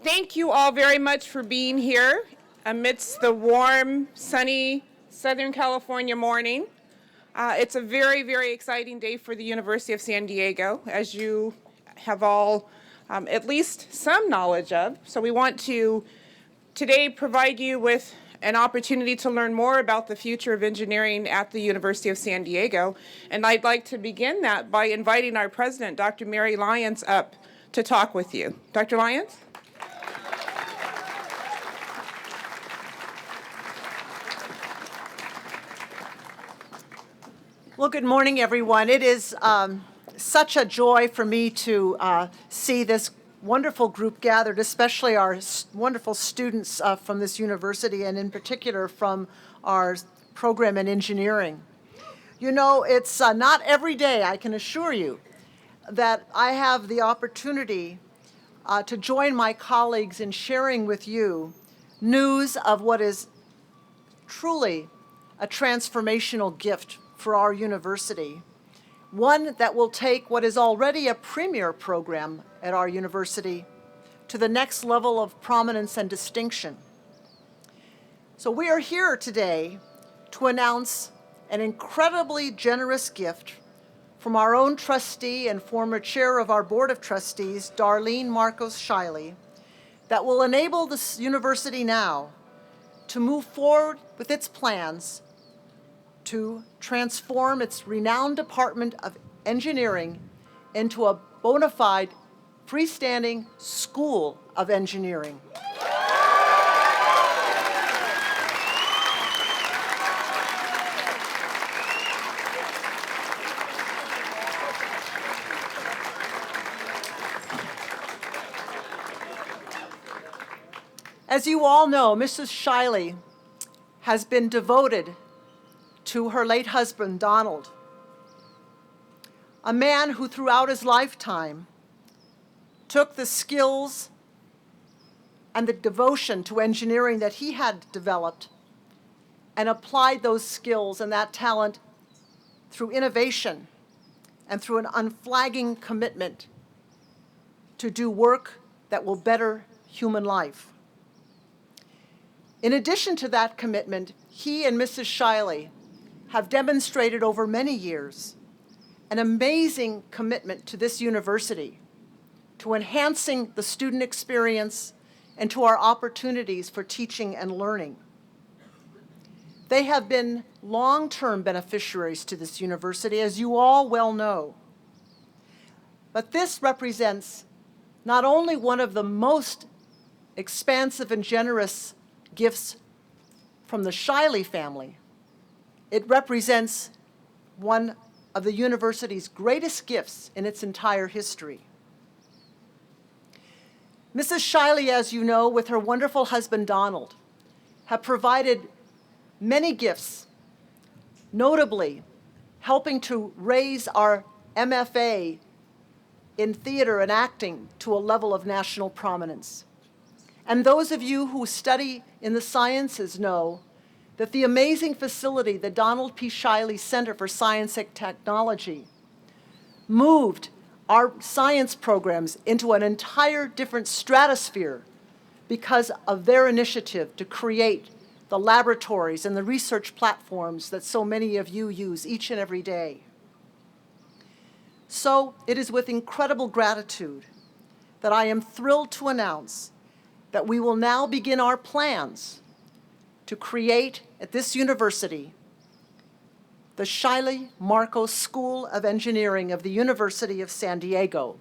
Thank you all very much for being here amidst the warm, sunny Southern California morning. It's a very, very exciting day for the University of San Diego, as you have all at least some knowledge of. So we want to today provide you with an opportunity to learn more about the future of engineering at the University of San Diego. And I'd like to begin that by inviting our president, Dr. Mary Lyons, up to talk with you. Dr. Lyons? Well, good morning, everyone. It is such a joy for me to see this wonderful group gathered, especially our wonderful students from this university, and in particular from our program in engineering. You know, it's not every day, I can assure you, that I have the opportunity to join my colleagues in sharing with you news of what is truly a transformational gift for our university, one that will take what is already a premier program at our university to the next level of prominence and distinction. So we are here today to announce an incredibly generous gift from our own trustee and former chair of our Board of Trustees, Darlene Marcos Shiley, that will enable this university now to move forward with its plans to transform its renowned Department of Engineering into a bona fide, freestanding School of Engineering. As you all know, Mrs. Shiley has been devoted to her late husband, Donald, a man who throughout his lifetime took the skills and the devotion to engineering that he had developed and applied those skills and that talent through innovation and through an unflagging commitment to do work that will better human life. In addition to that commitment, he and Mrs. Shiley have demonstrated over many years an amazing commitment to this university, to enhancing the student experience and to our opportunities for teaching and learning. They have been long-term beneficiaries to this university, as you all well know. But this represents not only one of the most expansive and generous gifts from the Shiley family, it represents one of the university's greatest gifts in its entire history. Mrs. Shiley, as you know, with her wonderful husband Donald, have provided many gifts, notably helping to raise our MFA in theater and acting to a level of national prominence. And those of you who study in the sciences know that the amazing facility, the Donald P. Shiley Center for Science and Technology, moved our science programs into an entire different stratosphere because of their initiative to create the laboratories and the research platforms that so many of you use each and every day. So it is with incredible gratitude that I am thrilled to announce that we will now begin our plans to create at this university the Shiley Marcos School of Engineering of the University of San Diego.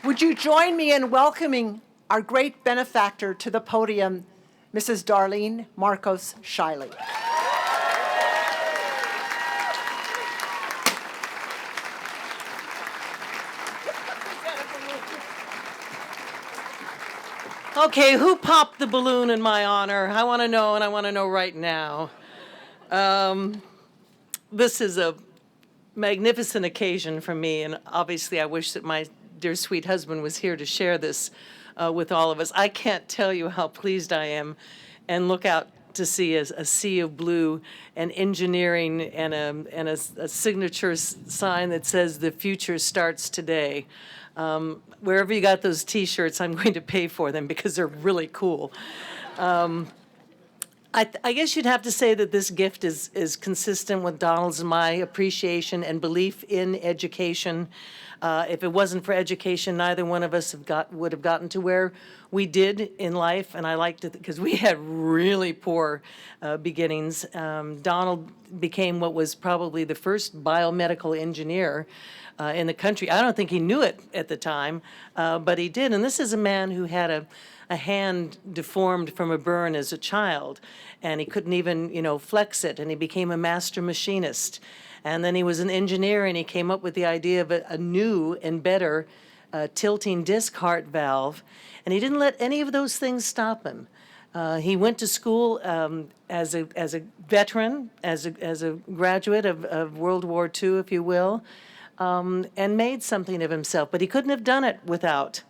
Would you join me in welcoming our great benefactor to the podium, Mrs. Darlene Marcos Shiley. Okay, who popped the balloon in my honor? I want to know, and I want to know right now. This is a magnificent occasion for me, and obviously I wish that my dear sweet husband was here to share this with all of us. I can't tell you how pleased I am, and look out to see a sea of blue and engineering and a signature sign that says "The future starts today." Wherever you got those T-shirts, I'm going to pay for them because they're really cool. I guess you'd have to say that this gift is consistent with Donald's and my appreciation and belief in education. If it wasn't for education, neither one of us would have gotten to where we did in life, and I liked it because we had really poor beginnings. Donald became what was probably the first biomedical engineer in the country. I don't think he knew it at the time, but he did. And this is a man who had a hand deformed from a burn as a child, and he couldn't even, flex it, and he became a master machinist. And then he was an engineer, and he came up with the idea of a new and better tilting disc heart valve, and he didn't let any of those things stop him. He went to school as a veteran, as a graduate of World War II, if you will, and made something of himself. But he couldn't have done it without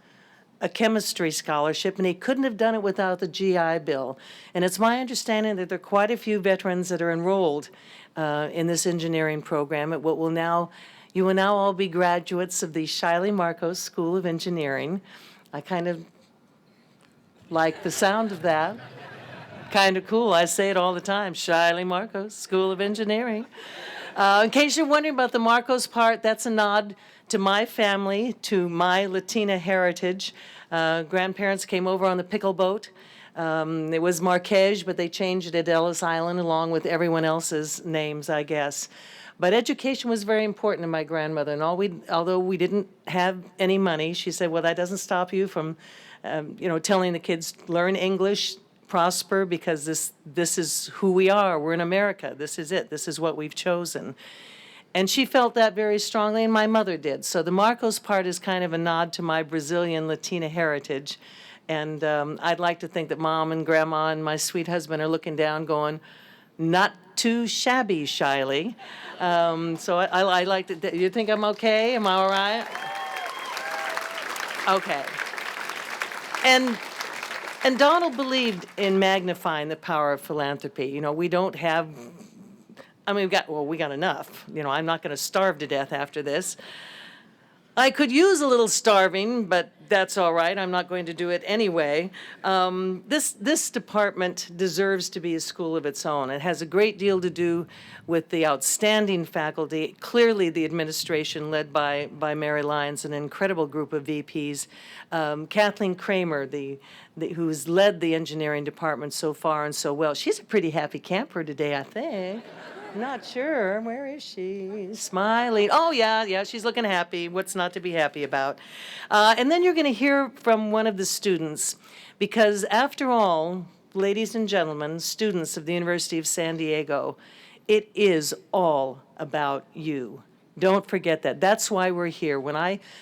a chemistry scholarship, and he couldn't have done it without the GI Bill. And it's my understanding that there are quite a few veterans that are enrolled in this engineering program at you will now all be graduates of the Shiley Marcos School of Engineering. I kind of like the sound of that. Kind of cool. I say it all the time, Shiley Marcos School of Engineering. In case you're wondering about the Marcos part, that's a nod to my family, to my Latina heritage. Grandparents came over on the pickle boat. It was Marquez, but they changed it at Ellis Island along with everyone else's names, I guess. But education was very important to my grandmother, and although we didn't have any money, she said, well, that doesn't stop you from, telling the kids, learn English, prosper, because this is who we are. We're in America. This is it. This is what we've chosen. And she felt that very strongly, and my mother did. So the Marcos part is kind of a nod to my Brazilian Latina heritage. And I'd like to think that Mom and Grandma and my sweet husband are looking down going, not too shabby, Shiley. So I like to, you think I'm okay? Am I all right? Okay. And Donald believed in magnifying the power of philanthropy. We don't have, we got enough. I'm not going to starve to death after this. I could use a little starving, but that's all right. I'm not going to do it anyway. This department deserves to be a school of its own. It has a great deal to do with the outstanding faculty. Clearly, the administration led by Mary Lyons, an incredible group of VPs. Kathleen Kramer, who's led the engineering department so far and so well. She's a pretty happy camper today, I think. Not sure. Where is she? Smiling. Oh, yeah, she's looking happy. What's not to be happy about? And then you're going to hear from one of the students, because after all, ladies and gentlemen, students of the University of San Diego, it is all about you. Don't forget that. That's why we're here.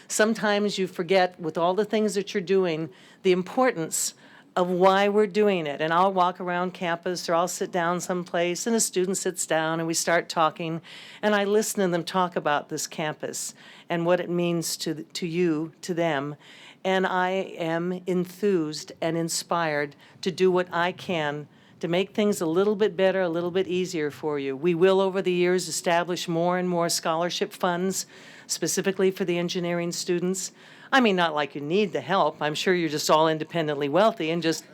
Sometimes you forget, with all the things that you're doing, the importance of why we're doing it. And I'll walk around campus, or I'll sit down someplace, and a student sits down, and we start talking, and I listen to them talk about this campus and what it means to you, to them. And I am enthused and inspired to do what I can to make things a little bit better, a little bit easier for you. We will, over the years, establish more and more scholarship funds, specifically for the engineering students. Not like you need the help. I'm sure you're just all independently wealthy and just,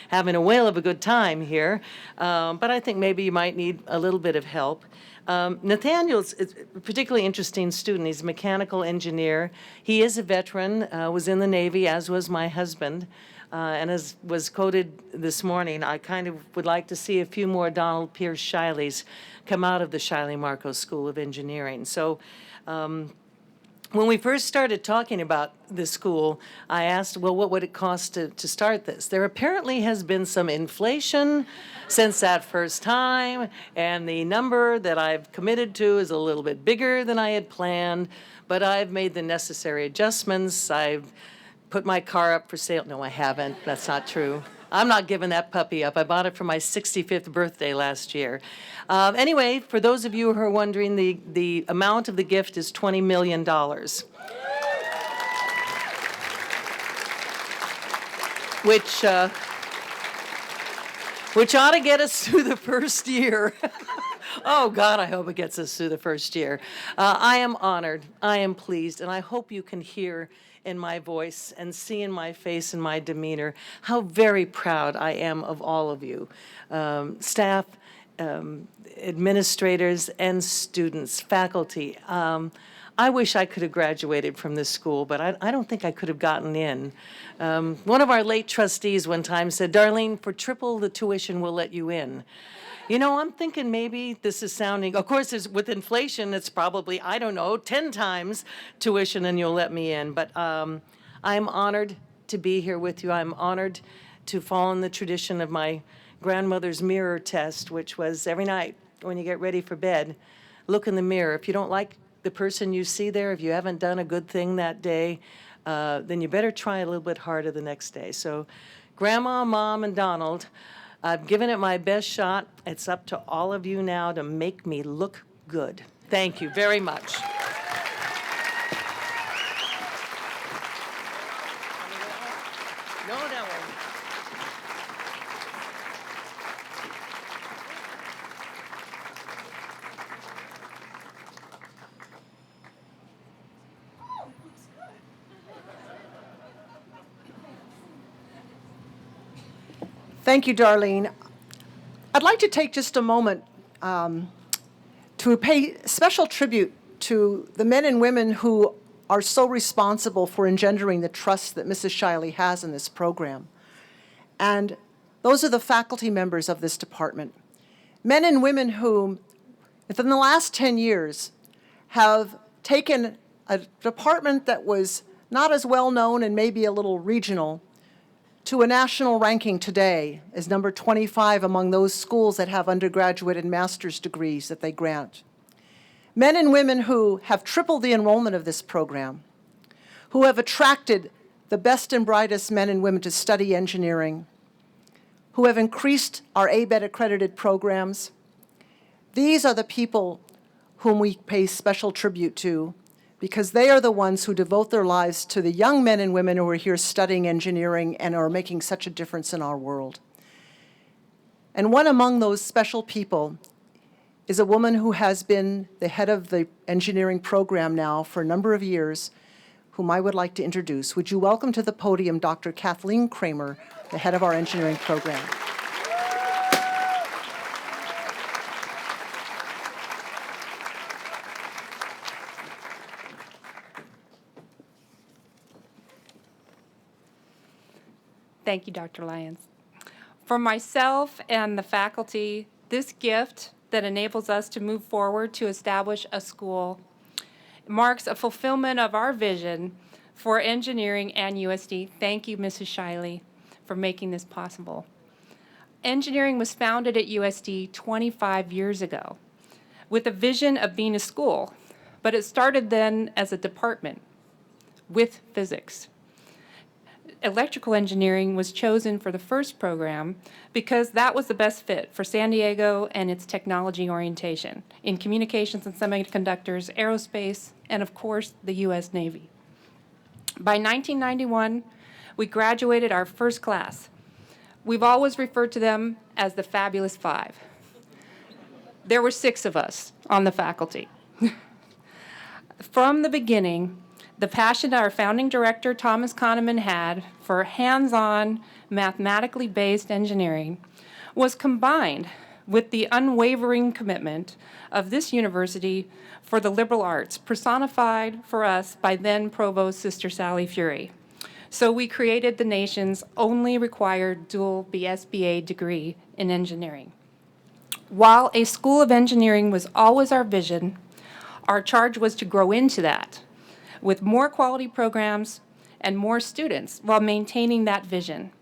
having a whale of a good time here. But I think maybe you might need a little bit of help. Nathaniel's a particularly interesting student. He's a mechanical engineer. He is a veteran, was in the Navy, as was my husband. And as was quoted this morning, I kind of would like to see a few more Donald Pierce Shileys come out of the Shiley Marcos School of Engineering. So when we first started talking about this school, I asked, well, what would it cost to start this? There apparently has been some inflation since that first time, and the number that I've committed to is a little bit bigger than I had planned, but I've made the necessary adjustments. I've put my car up for sale. No, I haven't. That's not true. I'm not giving that puppy up. I bought it for my 65th birthday last year. Anyway, for those of you who are wondering, the amount of the gift is $20 million. which ought to get us through the first year. Oh, God, I hope it gets us through the first year. I am honored, I am pleased, and I hope you can hear in my voice and see in my face and my demeanor how very proud I am of all of you, staff, administrators, and students, faculty. I wish I could have graduated from this school, but I don't think I could have gotten in. One of our late trustees one time said, "Darlene, for triple the tuition, we'll let you in." You know, I'm thinking maybe this is sounding, of course, with inflation, it's probably, I don't know, 10 times tuition and you'll let me in. But I'm honored to be here with you. I'm honored to follow in the tradition of my grandmother's mirror test, which was every night when you get ready for bed, look in the mirror. If you don't like the person you see there, if you haven't done a good thing that day, then you better try a little bit harder the next day. So Grandma, Mom, and Donald, I've given it my best shot. It's up to all of you now to make me look good. Thank you very much. No, that one. Thank you, Darlene. I'd like to take just a moment to pay special tribute to the men and women who are so responsible for engendering the trust that Mrs. Shiley has in this program. And those are the faculty members of this department. Men and women who, within the last 10 years, have taken a department that was not as well known and maybe a little regional to a national ranking today as number 25 among those schools that have undergraduate and master's degrees that they grant. Men and women who have tripled the enrollment of this program, who have attracted the best and brightest men and women to study engineering, who have increased our ABET accredited programs. These are the people whom we pay special tribute to, because they are the ones who devote their lives to the young men and women who are here studying engineering and are making such a difference in our world. And one among those special people is a woman who has been the head of the engineering program now for a number of years, whom I would like to introduce. Would you welcome to the podium Dr. Kathleen Kramer, the head of our engineering program. Thank you, Dr. Lyons. For myself and the faculty, this gift that enables us to move forward to establish a school marks a fulfillment of our vision for engineering and USD. Thank you, Mrs. Shiley, for making this possible. Engineering was founded at USD 25 years ago with a vision of being a school, but it started then as a department with physics. Electrical engineering was chosen for the first program because that was the best fit for San Diego and its technology orientation in communications and semiconductors, aerospace, and of course, the U.S. Navy. By 1991, we graduated our first class. We've always referred to them as the Fabulous Five. There were 6 of us on the faculty. From the beginning, the passion our founding director, Thomas Kahneman, had for hands-on, mathematically based engineering was combined with the unwavering commitment of this university for the liberal arts, personified for us by then Provost Sister Sally Fury. So we created the nation's only required dual BSBA degree in engineering. While a school of engineering was always our vision, our charge was to grow into that with more quality programs and more students while maintaining that vision.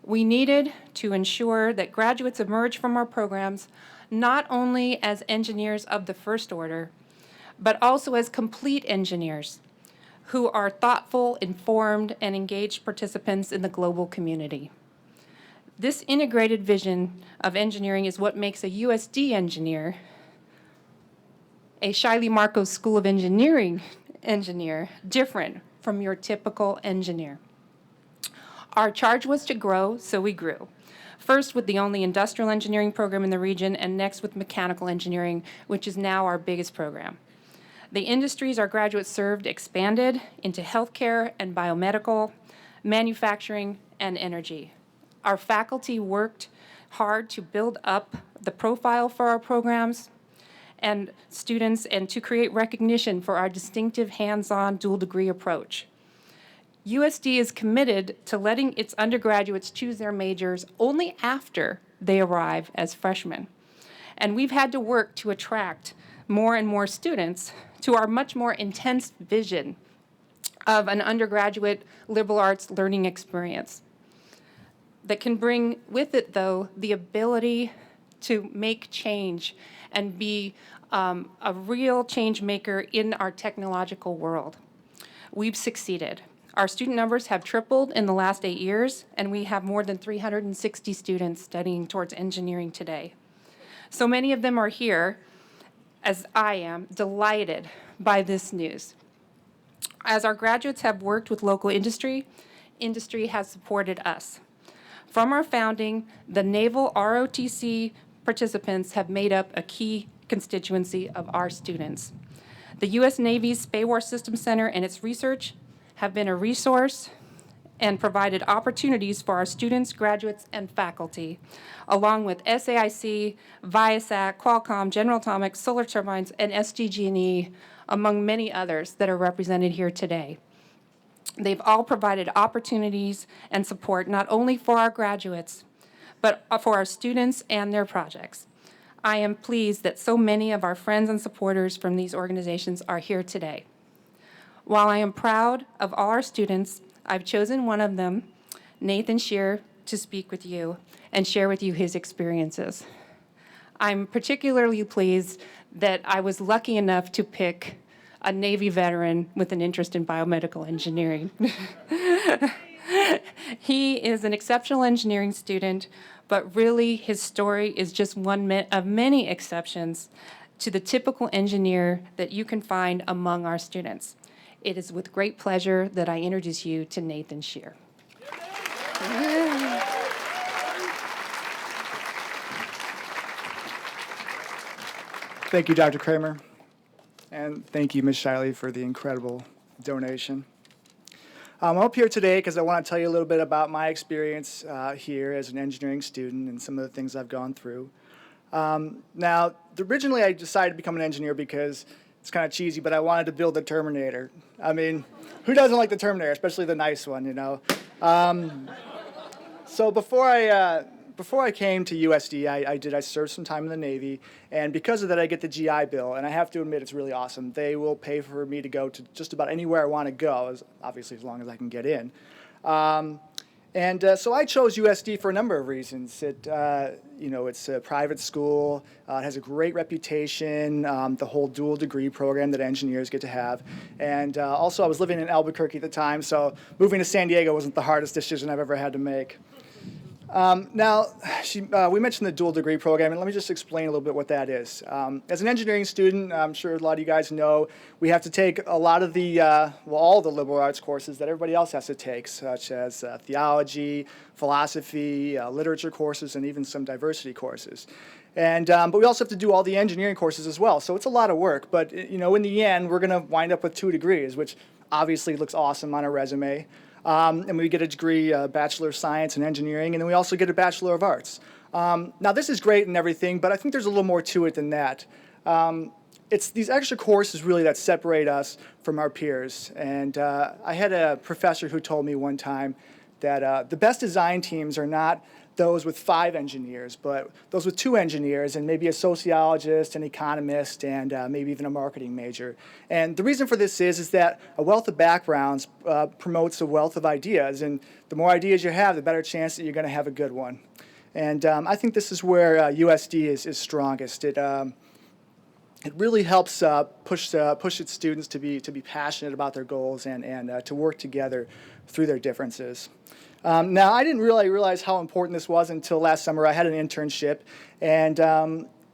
We needed to ensure that graduates emerge from our programs not only as engineers of the first order, but also as complete engineers who are thoughtful, informed, and engaged participants in the global community. This integrated vision of engineering is what makes a USD engineer, a Shiley Marcos School of Engineering engineer, different from your typical engineer. Our charge was to grow, so we grew. First with the only industrial engineering program in the region, and next with mechanical engineering, which is now our biggest program. The industries our graduates served expanded into healthcare and biomedical, manufacturing, and energy. Our faculty worked hard to build up the profile for our programs and students and to create recognition for our distinctive hands-on dual degree approach. USD is committed to letting its undergraduates choose their majors only after they arrive as freshmen. And we've had to work to attract more and more students to our much more intense vision of an undergraduate liberal arts learning experience that can bring with it, though, the ability to make change and be a real change maker in our technological world. We've succeeded. Our student numbers have tripled in the last 8 years, and we have more than 360 students studying towards engineering today. So many of them are here, as I am, delighted by this news. As our graduates have worked with local industry, industry has supported us. From our founding, the Naval ROTC participants have made up a key constituency of our students. The U.S. Navy's Space War Systems Center and its research have been a resource and provided opportunities for our students, graduates, and faculty, along with SAIC, Viasat, Qualcomm, General Atomics, Solar Turbines, and SDG&E, among many others that are represented here today. They've all provided opportunities and support not only for our graduates, but for our students and their projects. I am pleased that so many of our friends and supporters from these organizations are here today. While I am proud of all our students, I've chosen one of them, Nathan Shear, to speak with you and share with you his experiences. I'm particularly pleased that I was lucky enough to pick a Navy veteran with an interest in biomedical engineering. He is an exceptional engineering student, but really his story is just one of many exceptions to the typical engineer that you can find among our students. It is with great pleasure that I introduce you to Nathan Shear. Thank you, Dr. Kramer. And thank you, Ms. Shiley, for the incredible donation. I'm up here today because I want to tell you a little bit about my experience here as an engineering student and some of the things I've gone through. Now, originally I decided to become an engineer because it's kind of cheesy, but I wanted to build the Terminator. I mean, who doesn't like the Terminator, especially the nice one, you know? So before I came to USD, I served some time in the Navy, and because of that, I get the GI Bill, and I have to admit it's really awesome. They will pay for me to go to just about anywhere I want to go, obviously as long as I can get in. So I chose USD for a number of reasons. It's a private school. It has a great reputation, the whole dual degree program that engineers get to have. And also I was living in Albuquerque at the time, so moving to San Diego wasn't the hardest decision I've ever had to make. We mentioned the dual degree program, and let me just explain a little bit what that is. As an engineering student, I'm sure a lot of you guys know, we have to take a lot of all the liberal arts courses that everybody else has to take, such as theology, philosophy, literature courses, and even some diversity courses. But we also have to do all the engineering courses as well, so it's a lot of work. But in the end, we're going to wind up with 2 degrees, which obviously looks awesome on a resume. And we get a degree, Bachelor of Science in Engineering, and then we also get a Bachelor of Arts. Now, this is great and everything, but I think there's a little more to it than that. It's these extra courses really that separate us from our peers. And I had a professor who told me one time that the best design teams are not those with 5 engineers, but those with 2 engineers and maybe a sociologist, an economist, and maybe even a marketing major. And the reason for this is that a wealth of backgrounds promotes a wealth of ideas, and the more ideas you have, the better chance that you're going to have a good one. And I think this is where USD is strongest. It really helps push its students to be passionate about their goals and to work together through their differences. Now, I didn't really realize how important this was until last summer. I had an internship, and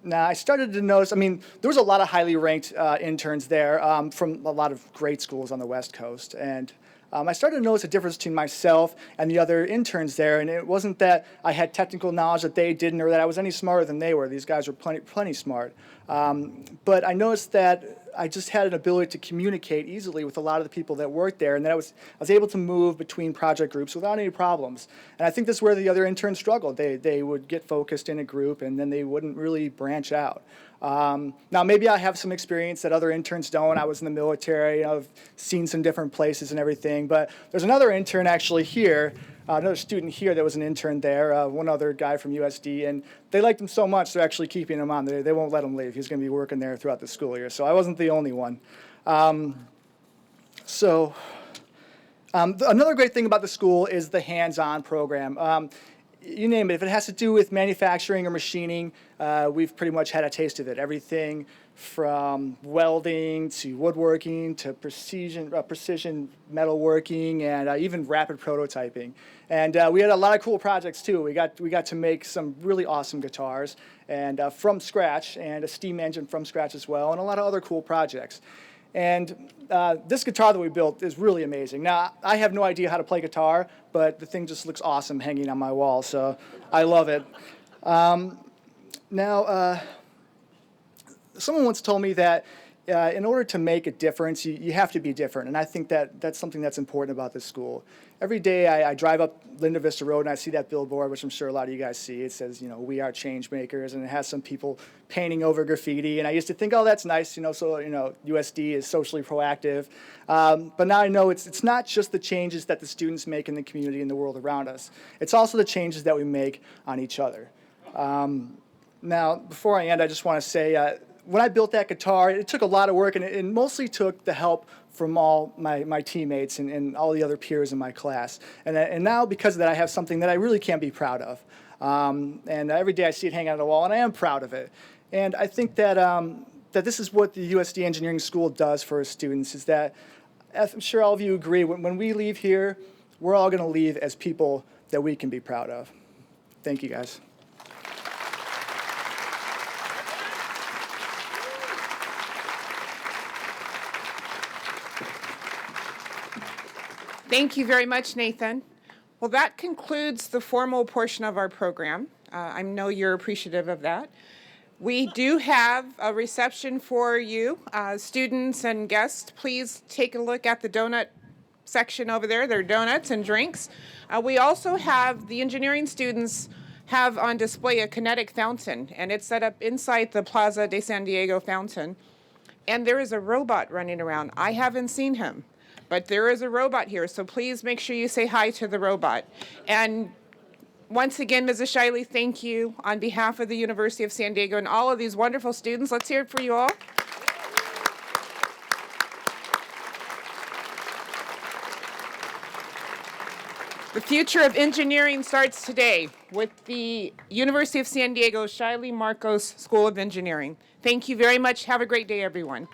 now I started to notice, there was a lot of highly ranked interns there from a lot of great schools on the West Coast, and I started to notice a difference between myself and the other interns there, and it wasn't that I had technical knowledge that they didn't or that I was any smarter than they were. These guys were plenty smart. But I noticed that I just had an ability to communicate easily with a lot of the people that worked there, and that I was able to move between project groups without any problems. And I think this is where the other interns struggled. They would get focused in a group, and then they wouldn't really branch out. Now, maybe I have some experience that other interns don't. I was in the military. I've seen some different places and everything. But there's another intern actually here, another student here that was an intern there, one other guy from USD. And they liked him so much, they're actually keeping him on. They won't let him leave. He's going to be working there throughout the school year. So I wasn't the only one. Another great thing about the school is the hands-on program. You name it, if it has to do with manufacturing or machining, we've pretty much had a taste of it. Everything from welding to woodworking to precision metalworking and even rapid prototyping. And we had a lot of cool projects too. We got to make some really awesome guitars and from scratch, and a steam engine from scratch as well, and a lot of other cool projects. And this guitar that we built is really amazing. Now, I have no idea how to play guitar, but the thing just looks awesome hanging on my wall, so I love it. Someone once told me that in order to make a difference, you have to be different, and I think that's something that's important about this school. Every day I drive up Linda Vista Road and I see that billboard, which I'm sure a lot of you guys see. It says, we are change makers, and it has some people painting over graffiti. And I used to think, oh, that's nice, so USD is socially proactive. But now I know it's not just the changes that the students make in the community and the world around us. It's also the changes that we make on each other. Now, before I end, I just want to say, when I built that guitar, it took a lot of work, and it mostly took the help from all my teammates and all the other peers in my class. And now, because of that, I have something that I really can be proud of. And every day I see it hanging on the wall, and I am proud of it. And I think that, that this is what the USD Engineering School does for its students, is that, I'm sure all of you agree, when we leave here, we're all going to leave as people that we can be proud of. Thank you, guys. Thank you very much, Nathan. Well, that concludes the formal portion of our program. I know you're appreciative of that. We do have a reception for you, students and guests. Please take a look at the donut section over there. There are donuts and drinks. We also have the engineering students have on display a Kinetic Fountain, and it's set up inside the Plaza de San Diego fountain. And there is a robot running around. I haven't seen him, but there is a robot here, so please make sure you say hi to the robot. And once again, Mrs. Shiley, thank you on behalf of the University of San Diego and all of these wonderful students. Let's hear it for you all. The future of engineering starts today with the University of San Diego Shiley Marcos School of Engineering. Thank you very much. Have a great day, everyone.